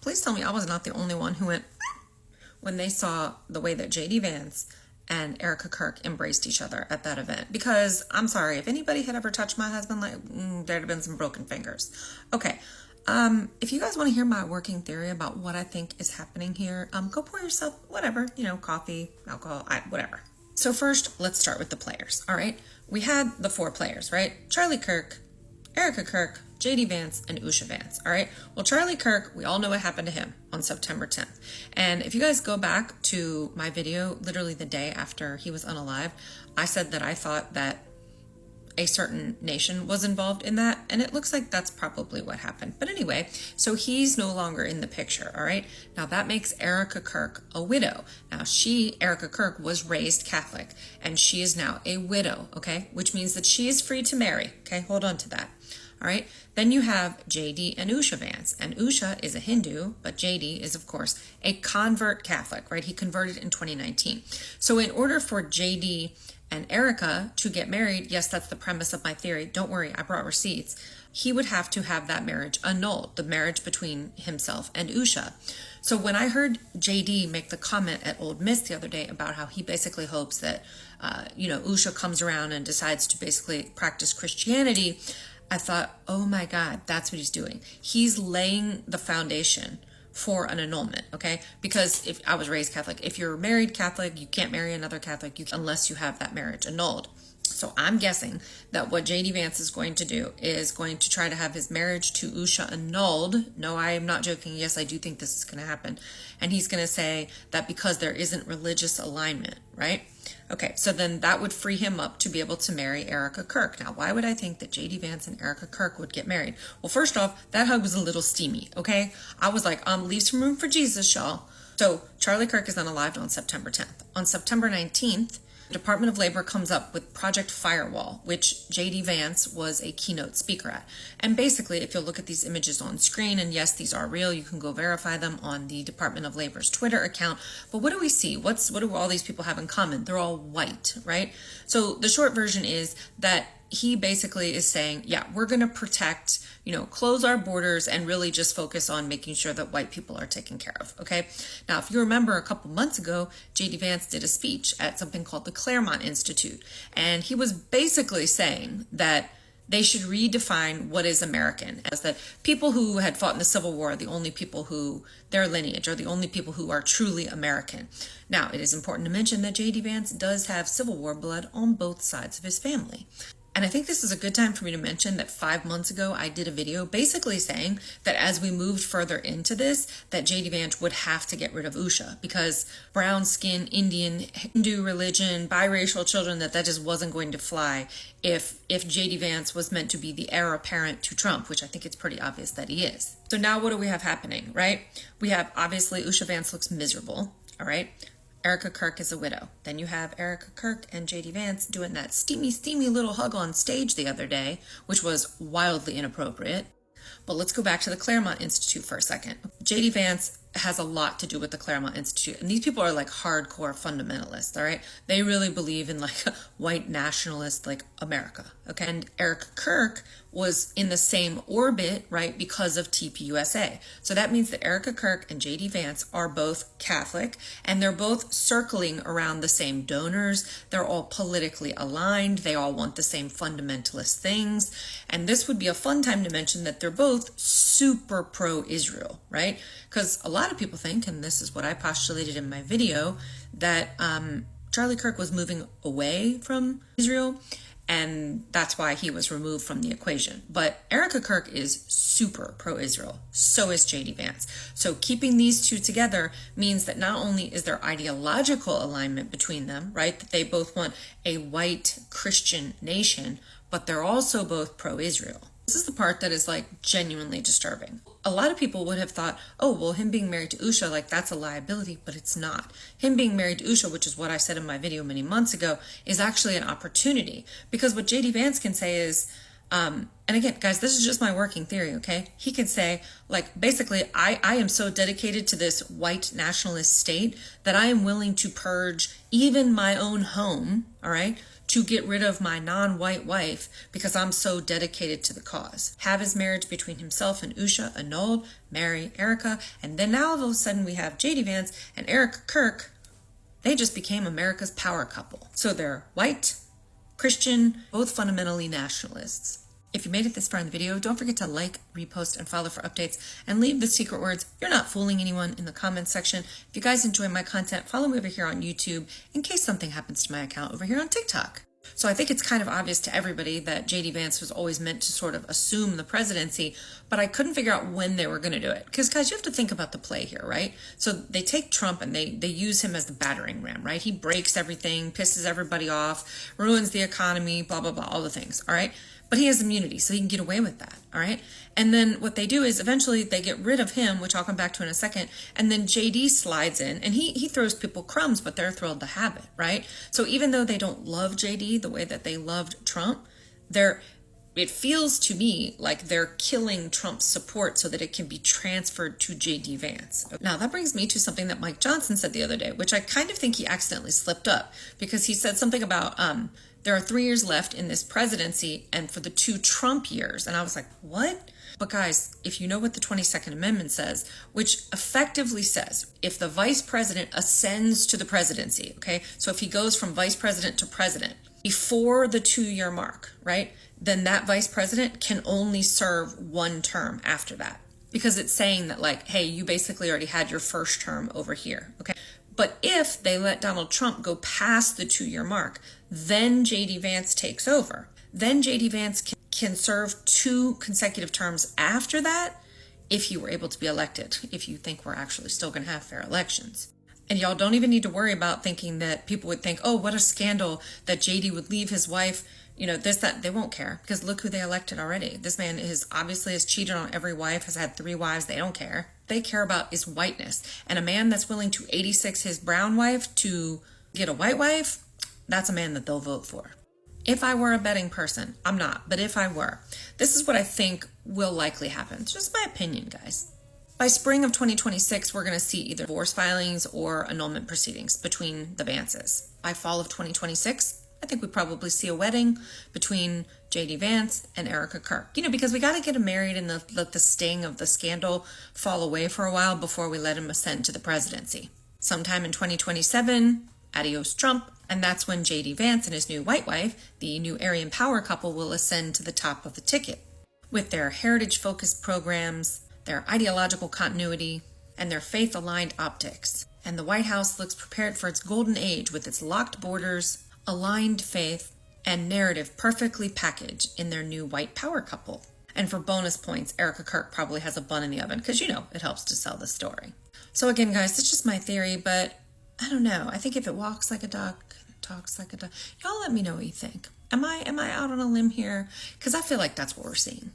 please tell me I was not the only one who went when they saw the way that JDVance and ErikaKirk embraced each other at that event. Because I'm sorry, if anybody had ever touched my husband, there'd have been some broken fingers. Okay. If you guys want to hear my working theory about what I think is happening here, go pour yourself whatever, coffee, alcohol, whatever. So first, let's start with the players. All right. We had the 4 players, right? Charlie Kirk, ErikaKirk, JDVance, and Vance. All right. Well, Charlie Kirk, we all know what happened to him on September 10th. And if you guys go back to my video, literally the day after he was unalived, I said that I thought that a certain nation was involved in that, and it looks like that's probably what happened. But anyway, so he's no longer in the picture, all right? Now that makes ErikaKirk a widow. Now ErikaKirk was raised Catholic, and she is now a widow, okay? Which means that she is free to marry, okay? Hold on to that. All right. Then you have JD and Vance. And Usha is a Hindu, but JD is, of course, a convert Catholic, right? He converted in 2019. So in order for JD and Erika to get married, yes, that's the premise of my theory. Don't worry, I brought receipts. He would have to have that marriage annulled, the marriage between himself and Usha. So when I heard JD make the comment at Old Miss the other day about how he basically hopes that, Usha comes around and decides to basically practice Christianity, I thought, oh my God, that's what he's doing. He's laying the foundation for an annulment, okay? Because if I was raised Catholic, if you're married Catholic, you can't marry another Catholic unless you have that marriage annulled. So I'm guessing that what JDVance is going to do is going to try to have his marriage to Usha annulled. No, I am not joking. Yes, I do think this is going to happen. And he's going to say that because there isn't religious alignment, right? Okay, so then that would free him up to be able to marry ErikaKirk. Now, why would I think that JDVance and ErikaKirk would get married? Well, first off, that hug was a little steamy, okay? I was like, leave some room for Jesus, y'all. So Charlie Kirk is unalived on September 10th. On September 19th, the Department of Labor comes up with Project Firewall, which JDVance was a keynote speaker at. And basically, if you'll look at these images on screen, and yes, these are real, you can go verify them on the Department of Labor's Twitter account. But what do we see? What do all these people have in common? They're all white, right? So the short version is that he basically is saying, yeah, we're going to protect, close our borders and really just focus on making sure that white people are taken care of. Okay. Now, if you remember a couple months ago, JDVance did a speech at something called the Claremont Institute. And he was basically saying that they should redefine what is American, as that people who had fought in the Civil War are the only people who, their lineage are the only people who are truly American. Now, it is important to mention that JDVance does have Civil War blood on both sides of his family. And I think this is a good time for me to mention that 5 months ago, I did a video basically saying that as we moved further into this, that JDVance would have to get rid of Usha because brown skin, Indian, Hindu religion, biracial children, that just wasn't going to fly if JDVance was meant to be the heir apparent to Trump, which I think it's pretty obvious that he is. So now what do we have happening, right? We have obviously Vance looks miserable, all right? ErikaKirk is a widow. Then you have ErikaKirk and JDVance doing that steamy little hug on stage the other day, which was wildly inappropriate. But let's go back to the Claremont Institute for a second. JDVance has a lot to do with the Claremont Institute. And these people are like hardcore fundamentalists, all right? They really believe in like white nationalist, like America, okay? And ErikaKirk was in the same orbit, right, because of TPUSA. So that means that ErikaKirk and JDVance are both Catholic, and they're both circling around the same donors. They're all politically aligned. They all want the same fundamentalist things. And this would be a fun time to mention that they're both super pro-Israel, right? Because a lot of people think, and this is what I postulated in my video, that Charlie Kirk was moving away from Israel, and that's why he was removed from the equation. But ErikaKirk is super pro-Israel. So is JDVance. So keeping these two together means that not only is there ideological alignment between them, right, that they both want a white Christian nation, but they're also both pro-Israel. This is the part that is like genuinely disturbing. A lot of people would have thought, oh, well, him being married to Usha, like that's a liability, but it's not. Him being married to Usha, which is what I said in my video many months ago, is actually an opportunity. Because what JDVance can say is, and again, guys, this is just my working theory, okay? He could say, like, basically, I am so dedicated to this white nationalist state that I am willing to purge even my own home, all right, to get rid of my non-white wife because I'm so dedicated to the cause. Have his marriage between himself and Usha annulled, marry Erika, and then now all of a sudden we have JDVance and ErikaKirk. They just became America's power couple. So they're white, Christian, both fundamentally nationalists. If you made it this far in the video, don't forget to like, repost, and follow for updates, and leave the secret words, "You're not fooling anyone," in the comments section. If you guys enjoy my content, follow me over here on YouTube in case something happens to my account over here on TikTok. So I think it's kind of obvious to everybody that JDVance was always meant to sort of assume the presidency, but I couldn't figure out when they were going to do it. Because, guys, you have to think about the play here, right? So they take Trump and they use him as the battering ram, right? He breaks everything, pisses everybody off, ruins the economy, blah, blah, blah, all the things, all right? But he has immunity, so he can get away with that, all right? And then what they do is eventually they get rid of him, which I'll come back to in a second, and then JD slides in, and he throws people crumbs, but they're thrilled to have it, right? So even though they don't love JD the way that they loved Trump, it feels to me like they're killing Trump's support so that it can be transferred to JDVance. Now, that brings me to something that Mike Johnson said the other day, which I kind of think he accidentally slipped up, because he said something about there are 3 years left in this presidency and for the 2 Trump years. And I was like, what? But guys, if you know what the 22nd Amendment says, which effectively says if the vice president ascends to the presidency, okay, so if he goes from vice president to president before the 2-year mark, right, then that vice president can only serve 1 term after that. Because it's saying that, like, hey, you basically already had your first term over here, okay? But if they let Donald Trump go past the 2-year mark, then JDVance takes over. Then JDVance can serve 2 consecutive terms after that if you were able to be elected, if you think we're actually still going to have fair elections. And y'all don't even need to worry about thinking that people would think, oh, what a scandal that JD would leave his wife, you know, this, that. They won't care, because look who they elected already. This man has cheated on every wife, has had 3 wives. They don't care. They care about is whiteness. And a man that's willing to 86 his brown wife to get a white wife, that's a man that they'll vote for. If I were a betting person, I'm not, but if I were, this is what I think will likely happen. It's just my opinion, guys. By spring of 2026, we're going to see either divorce filings or annulment proceedings between the Vances. By fall of 2026, I think we probably see a wedding between JDVance and ErikaKirk. You know, because we got to get him married and let the sting of the scandal fall away for a while before we let him ascend to the presidency. Sometime in 2027, adios Trump, and that's when JDVance and his new white wife, the new Aryan power couple, will ascend to the top of the ticket. With their heritage-focused programs, their ideological continuity, and their faith-aligned optics. And the White House looks prepared for its golden age with its locked borders, aligned faith, and narrative perfectly packaged in their new white power couple. And for bonus points, ErikaKirk probably has a bun in the oven because, you know, it helps to sell the story. So again, guys, it's just my theory, but I don't know. I think if it walks like a duck, talks like a duck, y'all let me know what you think. Am I out on a limb here? Because I feel like that's what we're seeing.